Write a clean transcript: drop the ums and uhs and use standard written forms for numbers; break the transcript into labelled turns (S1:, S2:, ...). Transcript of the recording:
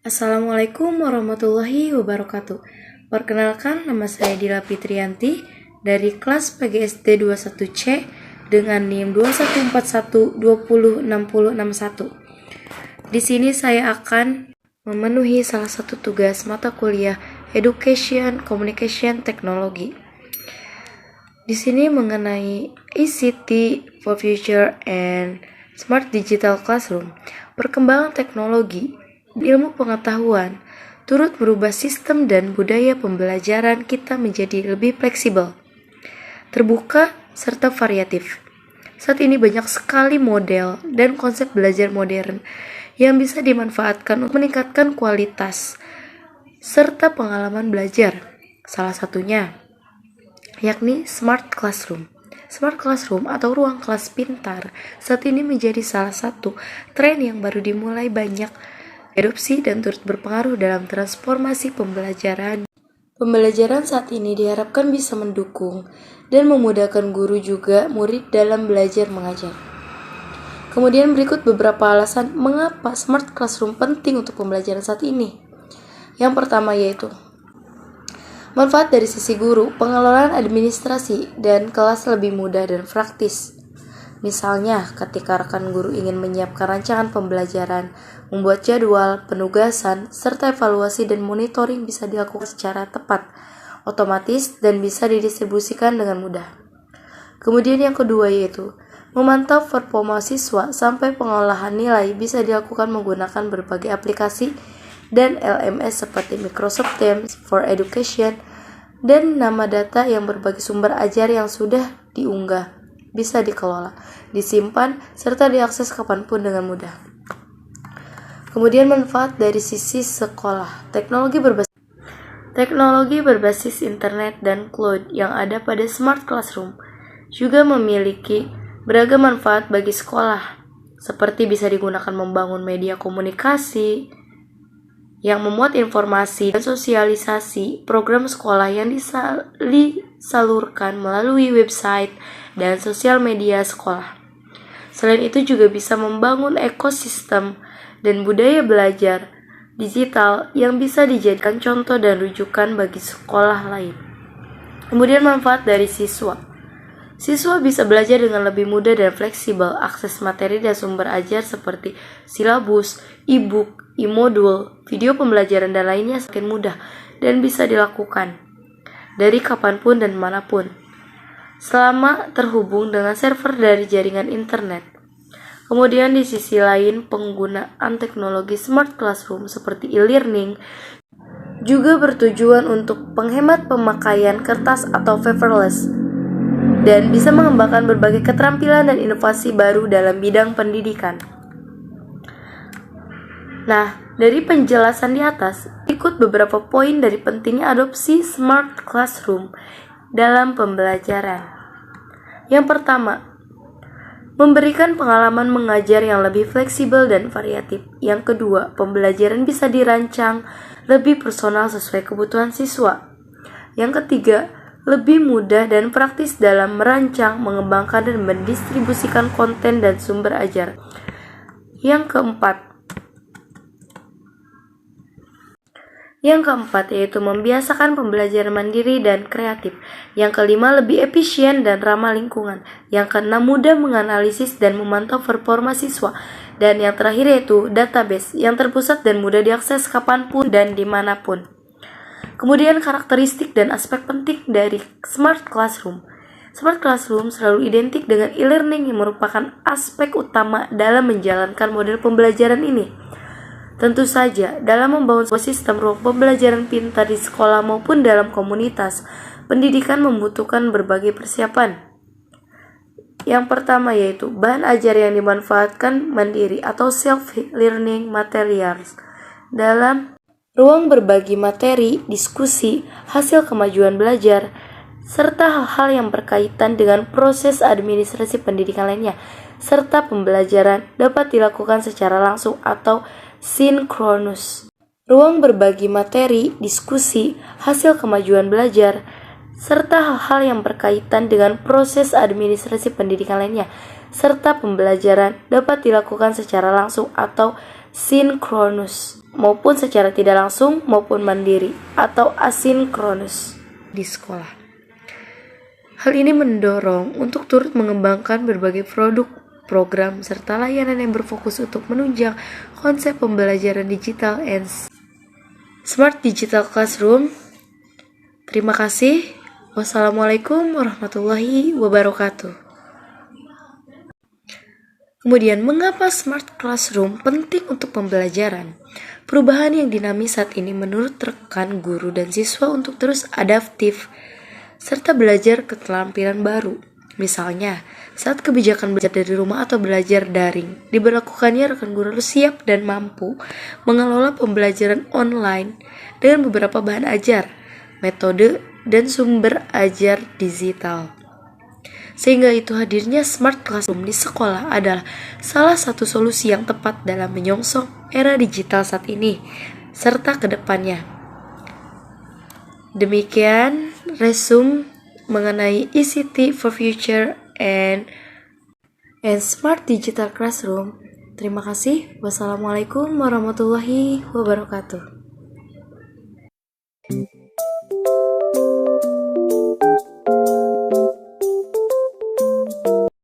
S1: Assalamualaikum warahmatullahi wabarakatuh. Perkenalkan, nama saya Dila Fitriyanti dari kelas PGSD 21C dengan NIM 2141206061. Di sini saya akan memenuhi salah satu tugas mata kuliah Education Communication Technology. Di sini mengenai ICT for Future and Smart Digital Classroom. Perkembangan teknologi ilmu pengetahuan turut merubah sistem dan budaya pembelajaran kita menjadi lebih fleksibel, terbuka, serta variatif. Saat ini banyak sekali model dan konsep belajar modern yang bisa dimanfaatkan untuk meningkatkan kualitas serta pengalaman belajar. Salah satunya yakni Smart Classroom. Smart Classroom atau ruang kelas pintar saat ini menjadi salah satu tren yang baru dimulai banyak adopsi dan turut berpengaruh dalam transformasi pembelajaran. Pembelajaran saat ini diharapkan bisa mendukung dan memudahkan guru juga murid dalam belajar mengajar. Kemudian berikut beberapa alasan mengapa Smart Classroom penting untuk pembelajaran saat ini. Yang pertama yaitu manfaat dari sisi guru, pengelolaan administrasi dan kelas lebih mudah dan praktis. Misalnya, ketika rekan guru ingin menyiapkan rancangan pembelajaran, membuat jadwal, penugasan, serta evaluasi dan monitoring bisa dilakukan secara tepat, otomatis, dan bisa didistribusikan dengan mudah. Kemudian yang kedua yaitu, memantau performa siswa sampai pengolahan nilai bisa dilakukan menggunakan berbagai aplikasi dan LMS seperti Microsoft Teams for Education dan nama data yang berbagai sumber ajar yang sudah diunggah bisa dikelola, disimpan, serta diakses kapanpun dengan mudah. Kemudian manfaat dari sisi sekolah, teknologi berbasis internet dan cloud yang ada pada Smart Classroom juga memiliki beragam manfaat bagi sekolah, seperti bisa digunakan membangun media komunikasi yang memuat informasi dan sosialisasi program sekolah yang disalurkan melalui website dan sosial media sekolah. Selain itu juga bisa membangun ekosistem dan budaya belajar digital yang bisa dijadikan contoh dan rujukan bagi sekolah lain. Kemudian manfaat dari siswa. Siswa bisa belajar dengan lebih mudah dan fleksibel, akses materi dan sumber ajar seperti silabus, e-book, e-modul, video pembelajaran dan lainnya semakin mudah dan bisa dilakukan dari kapanpun dan manapun, selama terhubung dengan server dari jaringan internet. Kemudian di sisi lain, penggunaan teknologi Smart Classroom seperti e-learning juga bertujuan untuk penghemat pemakaian kertas atau paperless dan bisa mengembangkan berbagai keterampilan dan inovasi baru dalam bidang pendidikan. Nah, dari penjelasan di atas, ikut beberapa poin dari pentingnya adopsi Smart Classroom dalam pembelajaran. Yang pertama, memberikan pengalaman mengajar yang lebih fleksibel dan variatif. Yang kedua, pembelajaran bisa dirancang lebih personal sesuai kebutuhan siswa. Yang ketiga, lebih mudah dan praktis dalam merancang, mengembangkan, dan mendistribusikan konten dan sumber ajar. Yang keempat yaitu membiasakan pembelajaran mandiri dan kreatif. Yang kelima, lebih efisien dan ramah lingkungan. Yang keenam, mudah menganalisis dan memantau performa siswa. Dan yang terakhir yaitu database yang terpusat dan mudah diakses kapanpun dan dimanapun. Kemudian karakteristik dan aspek penting dari Smart Classroom. Smart Classroom selalu identik dengan e-learning yang merupakan aspek utama dalam menjalankan model pembelajaran ini. Tentu saja, dalam membangun sebuah sistem ruang pembelajaran pintar di sekolah maupun dalam komunitas, pendidikan membutuhkan berbagai persiapan. Yang pertama yaitu bahan ajar yang dimanfaatkan mandiri atau self-learning materials dalam ruang berbagi materi, diskusi, hasil kemajuan belajar, serta hal-hal yang berkaitan dengan proses administrasi pendidikan lainnya, serta pembelajaran dapat dilakukan secara langsung atau sinkronus. Ruang berbagi materi, diskusi, hasil kemajuan belajar, serta hal-hal yang berkaitan dengan proses administrasi pendidikan lainnya, serta pembelajaran dapat dilakukan secara langsung atau sinkronus, maupun secara tidak langsung maupun mandiri atau asinkronus di sekolah. Hal ini mendorong untuk turut mengembangkan berbagai produk, program, serta layanan yang berfokus untuk menunjang konsep pembelajaran digital and smart digital classroom. Terima kasih. Wassalamualaikum warahmatullahi wabarakatuh. Kemudian, mengapa Smart Classroom penting untuk pembelajaran? Perubahan yang dinamis saat ini menurut rekan guru dan siswa untuk terus adaptif serta belajar keterampilan baru. Misalnya, saat kebijakan belajar dari rumah atau belajar daring diberlakukannya, rekan guru harus siap dan mampu mengelola pembelajaran online dengan beberapa bahan ajar, metode, dan sumber ajar digital. Sehingga itu hadirnya Smart Classroom di sekolah adalah salah satu solusi yang tepat dalam menyongsong era digital saat ini serta kedepannya. Demikian resume mengenai ICT for Future and Smart Digital Classroom. Terima kasih. Wassalamualaikum warahmatullahi wabarakatuh.